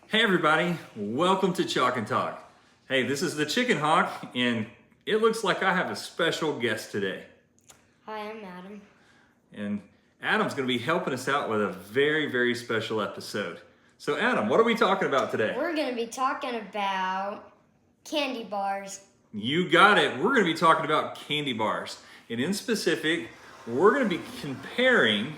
Hey everybody, welcome to Chawk-N-Talk. Hey, this is the Chikenhawk, and it looks like I have a special guest today. Hi, I'm Adam. And Adam's going to be helping us out with a very special episode. So Adam, what are we talking about today? We're going to be talking about candy bars. You got it. We're going to be talking about candy bars. And in specific, we're going to be comparing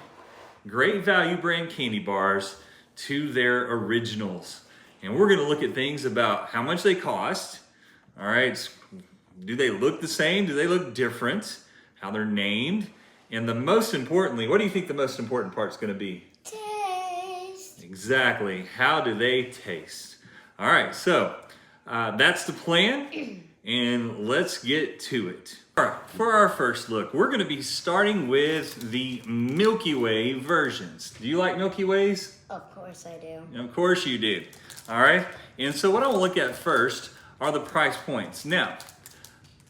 Great Value brand candy bars to their originals. And we're going to look at things about how much they cost. All right. Do they look the same? Do they look different? How they're named? And the most importantly, what do you think the most important part is going to be? Taste. Exactly. How do they taste? All right. So that's the plan. And let's get to it. All right, for our first look, we're going to be starting with the Milky Way versions. Do you like Milky Ways? Of course I do. Of course you do. All right. And so what I want to look at first are the price points. Now,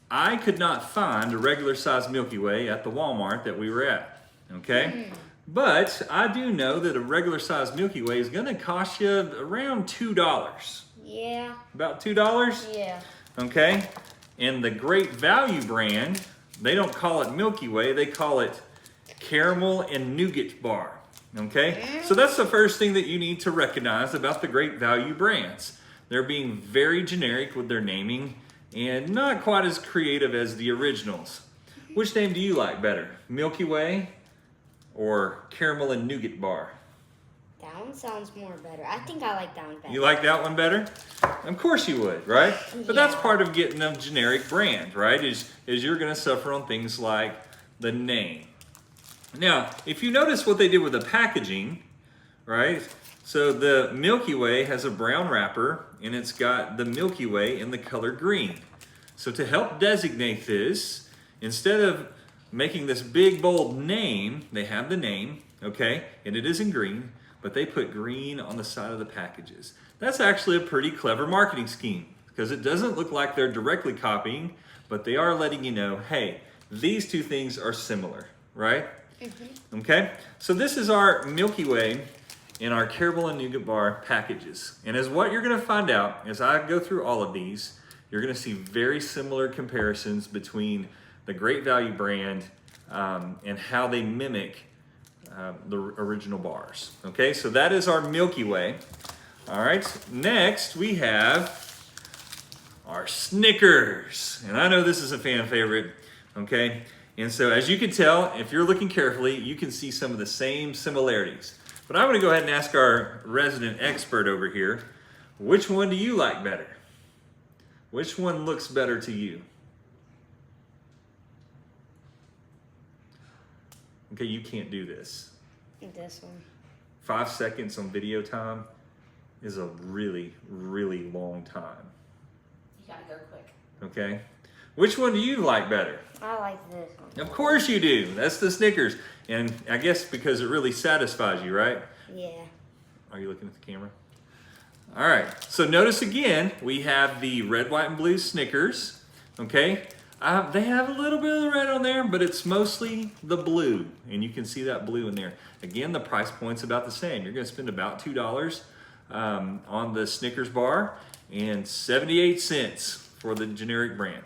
I could not find a regular size Milky Way at the Walmart that we were at. Okay. But I do know that a regular size Milky Way is going to cost you around $2. Yeah. About $2? Yeah. Okay. And the Great Value brand, they don't call it Milky Way, they call it Caramel and Nougat Bar. Okay? So that's the first thing that you need to recognize about the Great Value brands. They're being very generic with their naming and not quite as creative as the originals. Which name do you like better? Milky Way or Caramel and Nougat Bar? That one sounds more better. I think I like that one better. You like that one better? Of course you would, right? But that's Yeah. part of getting a generic brand, right? Is you're going to suffer on things like the name. Now, if you notice what they did with the packaging, right? So the Milky Way has a brown wrapper, and it's got the Milky Way in the color green. So to help designate this, instead of making this big, bold name, they have the name, okay? And it is in green, but they put green on the side of the packages. That's actually a pretty clever marketing scheme because it doesn't look like they're directly copying, but they are letting you know, hey, these two things are similar, right? Okay, so this is our Milky Way in our Caramel and Nougat Bar packages. And as what you're gonna find out, as I go through all of these, you're gonna see very similar comparisons between the Great Value brand and how they mimic the original bars. Okay, so that is our Milky Way. All right, next we have our Snickers. And I know this is a fan favorite, okay? And so as you can tell, if you're looking carefully, you can see some of the same similarities. But I'm gonna go ahead and ask our resident expert over here, which one do you like better? Which one looks better to you? Okay, you can't do this. This one. 5 seconds on video time is a really long time. You gotta go quick. Okay? Which one do you like better? I like this one. Of course you do. That's the Snickers. And I guess because it really satisfies you, right? Yeah. Are you looking at the camera? All right. So notice again, we have the red, white, and blue Snickers. Okay? They have a little bit of the red on there, but it's mostly the blue. And you can see that blue in there. Again, the price point's about the same. You're going to spend about $2 on the Snickers bar and 78 cents for the generic brand.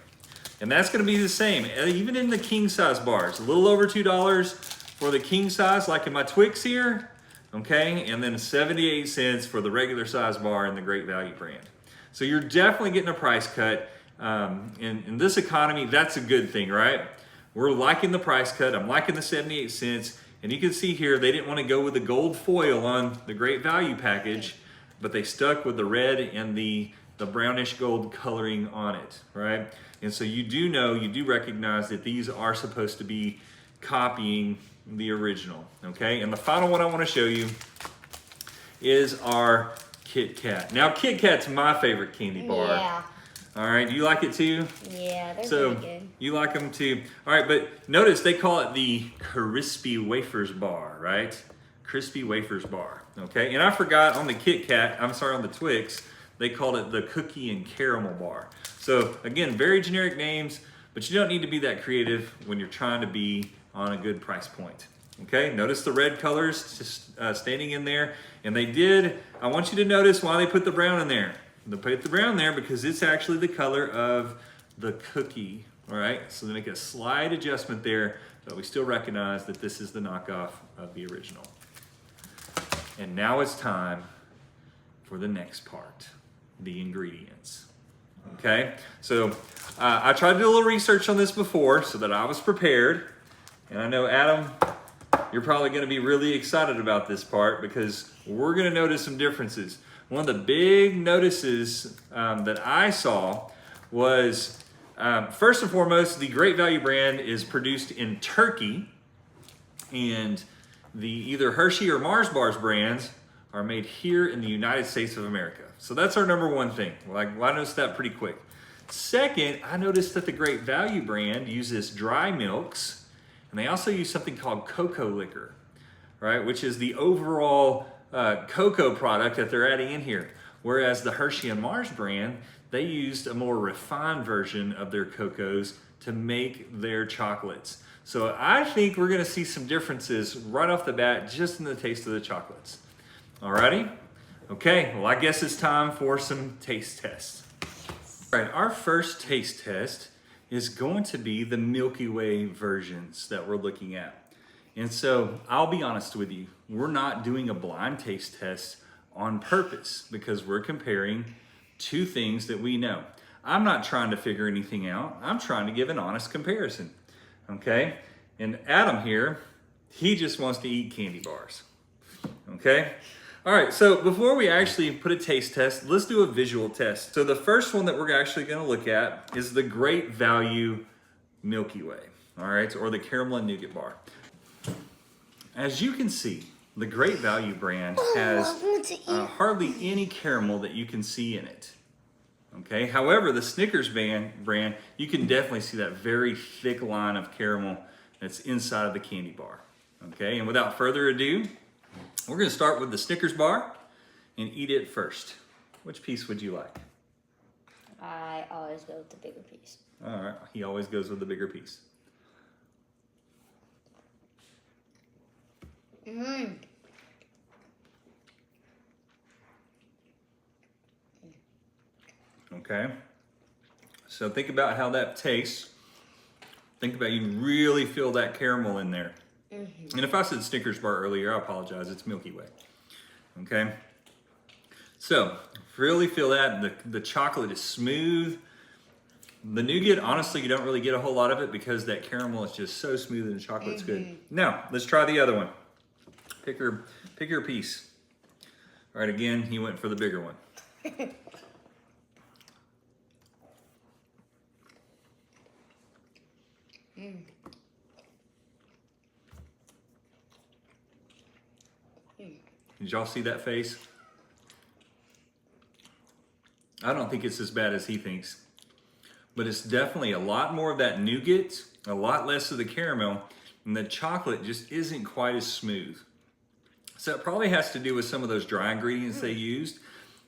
And that's going to be the same, even in the king size bars. A little over $2 for the king size, like in my Twix here. Okay, and then 78 cents for the regular size bar in the Great Value brand. So you're definitely getting a price cut. In this economy, that's a good thing, right? We're liking the price cut. I'm liking the 78 cents. And you can see here, they didn't want to go with the gold foil on the Great Value package, but they stuck with the red and the brownish gold coloring on it, right? And so you do recognize that these are supposed to be copying the original, okay? And the final one I want to show you is our Kit Kat. Now, Kit Kat's my favorite candy bar. Yeah. All right, do you like it too? Yeah, they're So pretty good. you like them too. All right, but notice they call it the Crispy Wafers Bar, right? Crispy Wafers Bar, okay? And I forgot on the on the Twix, they called it the Cookie and Caramel Bar. So again, very generic names, but you don't need to be that creative when you're trying to be on a good price point. Okay, notice the red colors just standing in there. And I want you to notice why they put the brown in there. They put the brown there because it's actually the color of the cookie. All right, so they make a slight adjustment there, but we still recognize that this is the knockoff of the original. And now it's time for the next part, the ingredients. Okay, so I tried to do a little research on this before so that I was prepared. And I know, Adam, you're probably going to be really excited about this part because we're going to notice some differences. One of the big notices that I saw was, first and foremost, the Great Value brand is produced in Turkey, and the either Hershey or Mars Bars brands are made here in the United States of America. So that's our number one thing. Well, I noticed that pretty quick. Second, I noticed that the Great Value brand uses dry milks, and they also use something called cocoa liquor, right? Which is the overall cocoa product that they're adding in here. Whereas the Hershey and Mars brand, they used a more refined version of their cocos to make their chocolates. So I think we're gonna see some differences right off the bat just in the taste of the chocolates. Alrighty? Okay, well I guess it's time for some taste tests. All right, our first taste test is going to be the Milky Way versions that we're looking at. And so I'll be honest with you, we're not doing a blind taste test on purpose because we're comparing two things that we know. I'm not trying to figure anything out. I'm trying to give an honest comparison, okay? And Adam here, he just wants to eat candy bars, okay? All right, so before we actually put a taste test, let's do a visual test. So the first one that we're actually gonna look at is the Great Value Milky Way, all right, or the caramel and nougat bar. As you can see, the Great Value brand has hardly any caramel that you can see in it, okay? However, the Snickers brand, you can definitely see that very thick line of caramel that's inside of the candy bar, okay? And without further ado, we're gonna start with the Snickers bar and eat it first. Which piece would you like? I always go with the bigger piece. All right, he always goes with the bigger piece. Mmm. Okay, so think about how that tastes. Think about you really feel that caramel in there. And if I said Snickers bar earlier, I apologize, it's Milky Way, okay? So, really feel that, the chocolate is smooth. The nougat, honestly, you don't really get a whole lot of it because that caramel is just so smooth and the chocolate's good. Now, let's try the other one. Pick your piece. All right, again, he went for the bigger one. Did y'all see that face? I don't think it's as bad as he thinks, but it's definitely a lot more of that nougat, a lot less of the caramel, and the chocolate just isn't quite as smooth. So it probably has to do with some of those dry ingredients they used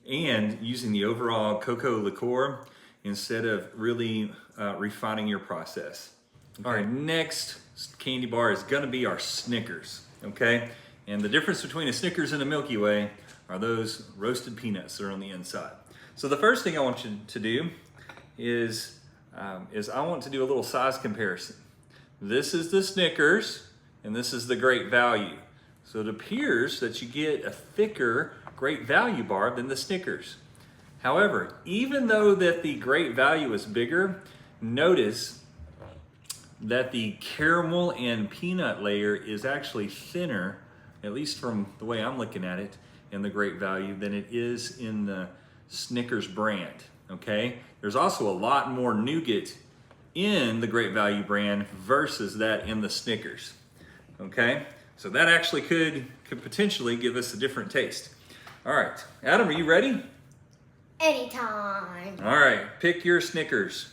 and using the overall cocoa liqueur instead of really refining your process. Okay. All right, next candy bar is gonna be our Snickers, okay? And the difference between a Snickers and a Milky Way are those roasted peanuts that are on the inside. So the first thing I want you to do is I want to do a little size comparison. This is the Snickers and this is the Great Value. So it appears that you get a thicker Great Value bar than the Snickers. However, even though that the Great Value is bigger, notice that the caramel and peanut layer is actually thinner, at least from the way I'm looking at it, in the Great Value than it is in the Snickers brand, okay? There's also a lot more nougat in the Great Value brand versus that in the Snickers, okay? So that actually could potentially give us a different taste. All right, Adam, are you ready? Anytime. All right, pick your Snickers.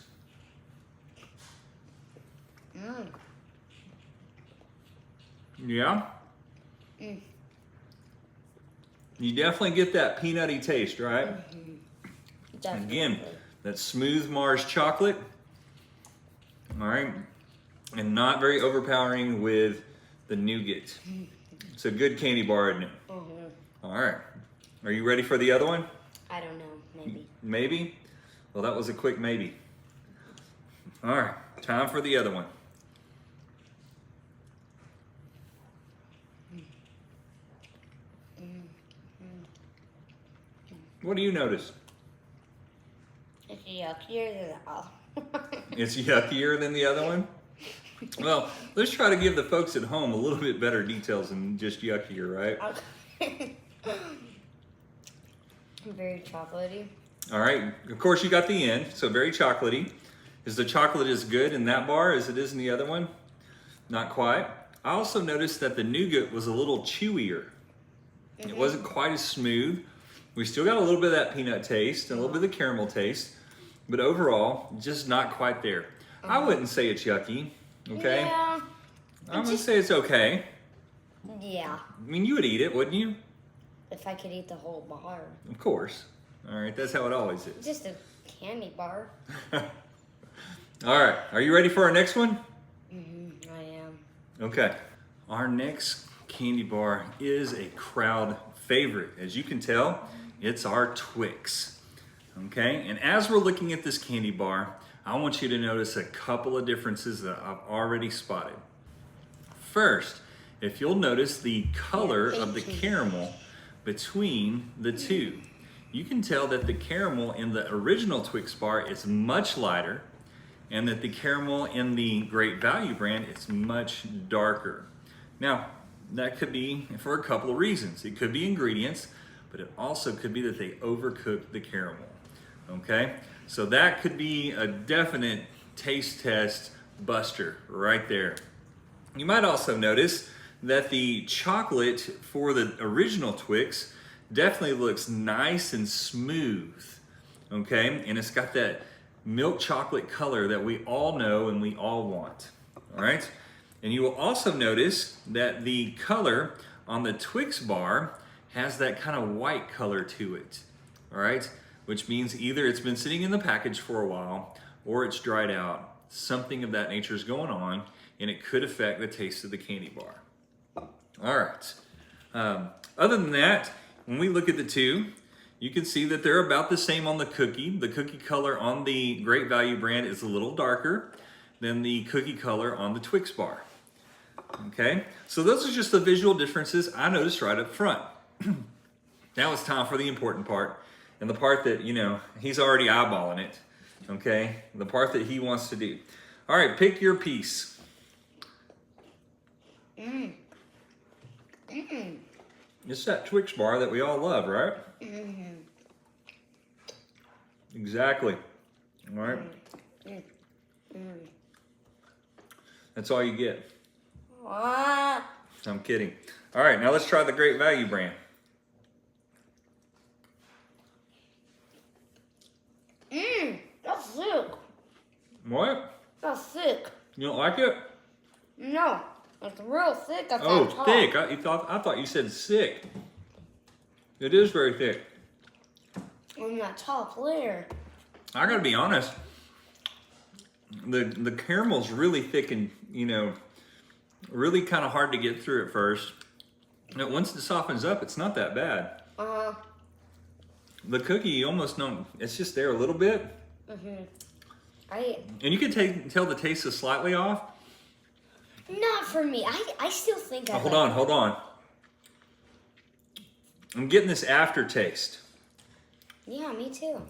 Yeah? You definitely get that peanutty taste, right? Definitely. Again, that smooth Mars chocolate, all right? And not very overpowering with the nougat. It's a good candy bar, isn't it? All right. Are you ready for the other one? I don't know. Maybe. Maybe? Well, that was a quick maybe. All right. Time for the other one. What do you notice? It's yuckier than the other. It's yuckier than the other one? Well, let's try to give the folks at home a little bit better details than just yuckier, right? Okay. Very chocolatey. All right. Of course, you got the end, so very chocolatey. Is the chocolate as good in that bar as it is in the other one? Not quite. I also noticed that the nougat was a little chewier. It wasn't quite as smooth. We still got a little bit of that peanut taste and a little bit of the caramel taste, but overall, just not quite there. I wouldn't say it's yucky, okay? Yeah. I'm gonna say it's okay. Yeah. I mean, you would eat it, wouldn't you? If I could eat the whole bar. Of course. All right, that's how it always is. Just a candy bar. All right, are you ready for our next one? I am. Okay. Our next candy bar is a crowd favorite. As you can tell, it's our Twix. Okay, and as we're looking at this candy bar, I want you to notice a couple of differences that I've already spotted. First, if you'll notice the color of the caramel between the two, you can tell that the caramel in the original Twix bar is much lighter and that the caramel in the Great Value brand is much darker. Now, that could be for a couple of reasons. It could be ingredients, but it also could be that they overcooked the caramel. Okay, so that could be a definite taste test buster right there. You might also notice that the chocolate for the original Twix definitely looks nice and smooth. Okay, and it's got that milk chocolate color that we all know and we all want. All right, and you will also notice that the color on the Twix bar has that kind of white color to it. All right, which means either it's been sitting in the package for a while or it's dried out. Something of that nature is going on, and it could affect the taste of the candy bar. All right. Other than that, when we look at the two, you can see that they're about the same on the cookie. The cookie color on the Great Value brand is a little darker than the cookie color on the Twix bar. Okay, so those are just the visual differences I noticed right up front. Now it's time for the important part, and the part that, you know, he's already eyeballing it, okay? The part that he wants to do. All right, pick your piece. It's that Twix bar that we all love, right? Exactly. All right. That's all you get. What? I'm kidding. All right, now let's try the Great Value brand. That's sick. What? That's sick. You don't like it? No, it's real thick. That's Oh, on top. thick. I thought you said sick. It is very thick. On that top layer. I gotta be honest. The caramel's really thick and, you know, really kind of hard to get through at first. But once it softens up, it's not that bad. The cookie, you almost don't, it's just there a little bit. And you can tell the taste is slightly off. Not for me. I still think I Hold on. I'm getting this aftertaste. Yeah, me too.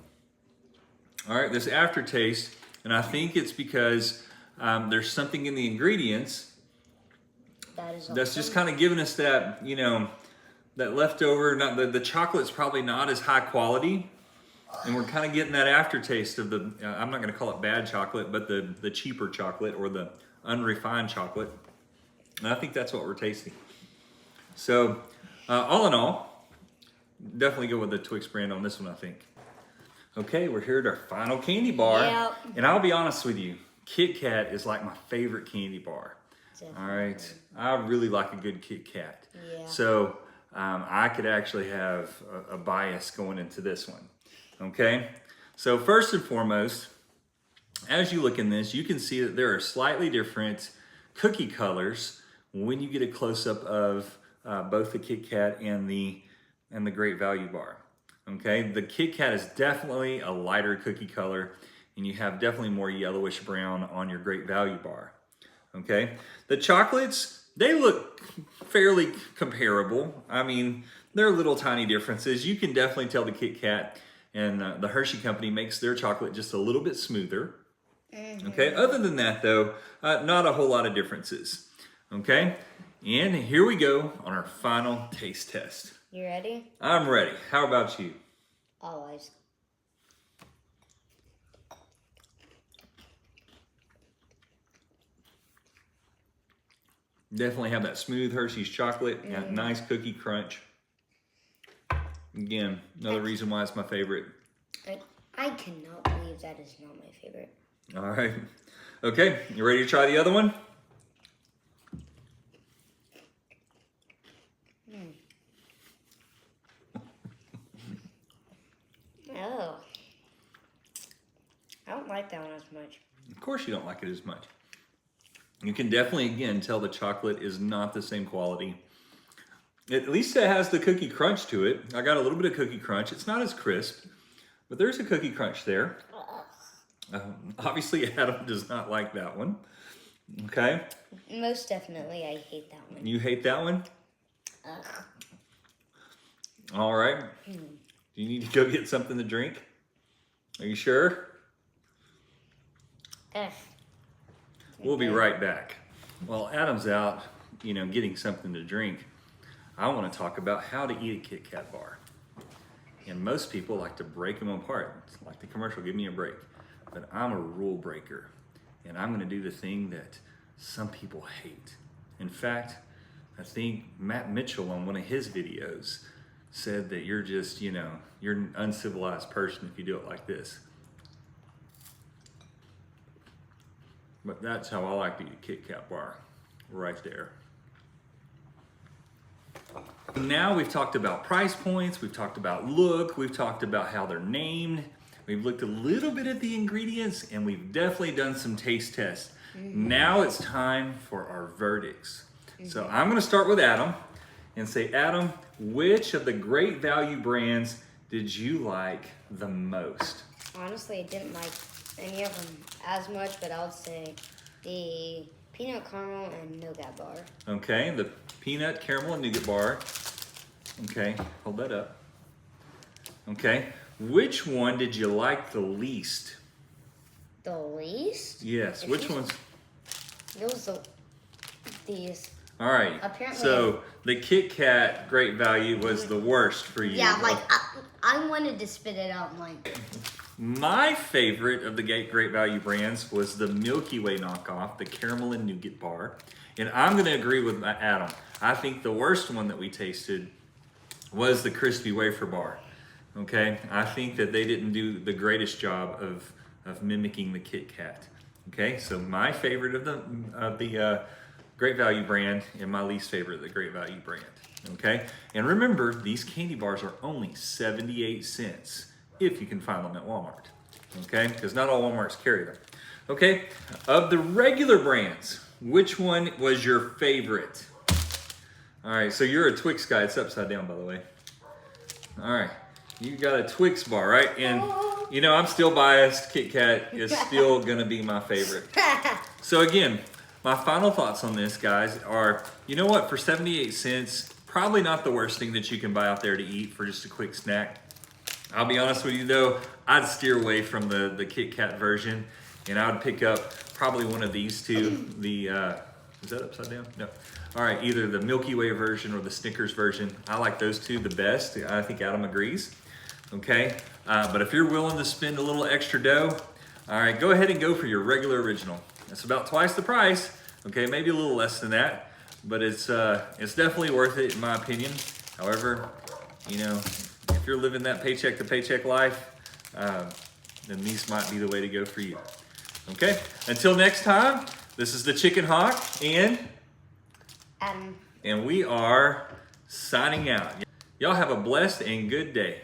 All right, this aftertaste, and I think it's because there's something in the ingredients that's just kind of giving us that, you know, that leftover, not the chocolate's probably not as high quality, and we're kind of getting that aftertaste of the, I'm not going to call it bad chocolate, but the cheaper chocolate or the unrefined chocolate. And I think that's what we're tasting. So, all in all, definitely go with the Twix brand on this one, I think. Okay, we're here at our final candy bar. Yep. And I'll be honest with you, Kit Kat is like my favorite candy bar. Definitely. All right, I really like a good Kit Kat. Yeah. So I could actually have a bias going into this one. Okay, so first and foremost, as you look in this, you can see that there are slightly different cookie colors when you get a close-up of both the Kit Kat and the Great Value bar. Okay, the Kit Kat is definitely a lighter cookie color, and you have definitely more yellowish brown on your Great Value bar. Okay, the chocolates, they look fairly comparable. I mean, there are little tiny differences. You can definitely tell the Kit Kat and the Hershey company makes their chocolate just a little bit smoother. Okay, other than that though, not a whole lot of differences. Okay, and here we go on our final taste test. You ready? I'm ready. How about you? Always. Definitely have that smooth Hershey's chocolate, that nice cookie crunch. Again, another reason why it's my favorite. I cannot believe that is not my favorite. All right. Okay, you ready to try the other one? Oh. I don't like that one as much. Of course you don't like it as much. You can definitely, again, tell the chocolate is not the same quality. At least it has the cookie crunch to it. I got a little bit of cookie crunch. It's not as crisp, but there's a cookie crunch there. Obviously, Adam does not like that one. Okay? Most definitely, I hate that one. You hate that one? Ugh. All right. Do you need to go get something to drink? Are you sure? Ugh. We'll be right back. While Adam's out, getting something to drink, I want to talk about how to eat a Kit Kat bar. And most people like to break them apart. It's like the commercial, give me a break. But I'm a rule breaker. And I'm going to do the thing that some people hate. In fact, I think Matt Mitchell on one of his videos said that you're just, you're an uncivilized person if you do it like this. But that's how I like to eat a Kit Kat bar, right there. Now we've talked about price points, we've talked about look, we've talked about how they're named, we've looked a little bit at the ingredients, and we've definitely done some taste tests. Now it's time for our verdicts. So I'm gonna start with Adam and say, Adam, which of the Great Value brands did you like the most? Honestly, I didn't like any of them as much, but I would say the peanut caramel and nougat bar. Okay, the peanut caramel and nougat bar. Okay, hold that up. Okay, which one did you like the least? The least? Yes, which ones? Those these. All right, Apparently, so the Kit Kat Great Value was the worst for you. Yeah, like I wanted to spit it out. Like my favorite of the Great Value brands was the Milky Way knockoff, the caramel and nougat bar. And I'm going to agree with Adam. I think the worst one that we tasted was the crispy wafer bar. Okay, I think that they didn't do the greatest job of mimicking the Kit Kat. Okay, so my favorite of the Great Value brand and my least favorite of the Great Value brand. Okay, and remember, these candy bars are only 78 cents if you can find them at Walmart. Okay, because not all Walmarts carry them. Okay, of the regular brands, which one was your favorite? All right, so you're a Twix guy. It's upside down, by the way. All right, you got a Twix bar, right? And I'm still biased. Kit Kat is still gonna be my favorite. So again, my final thoughts on this, guys, are, you know what, for 78 cents, probably not the worst thing that you can buy out there to eat for just a quick snack. I'll be honest with you though, I'd steer away from the Kit Kat version, and I would pick up probably one of these two. The, is that upside down? No. All right, either the Milky Way version or the Snickers version. I like those two the best. I think Adam agrees. Okay, but if you're willing to spend a little extra dough, all right, go ahead and go for your regular original. It's about twice the price. Okay, maybe a little less than that, but it's definitely worth it in my opinion. However, if you're living that paycheck to paycheck life, then these might be the way to go for you. Okay, until next time, this is the Chikenhawk and we are signing out. Y'all have a blessed and good day.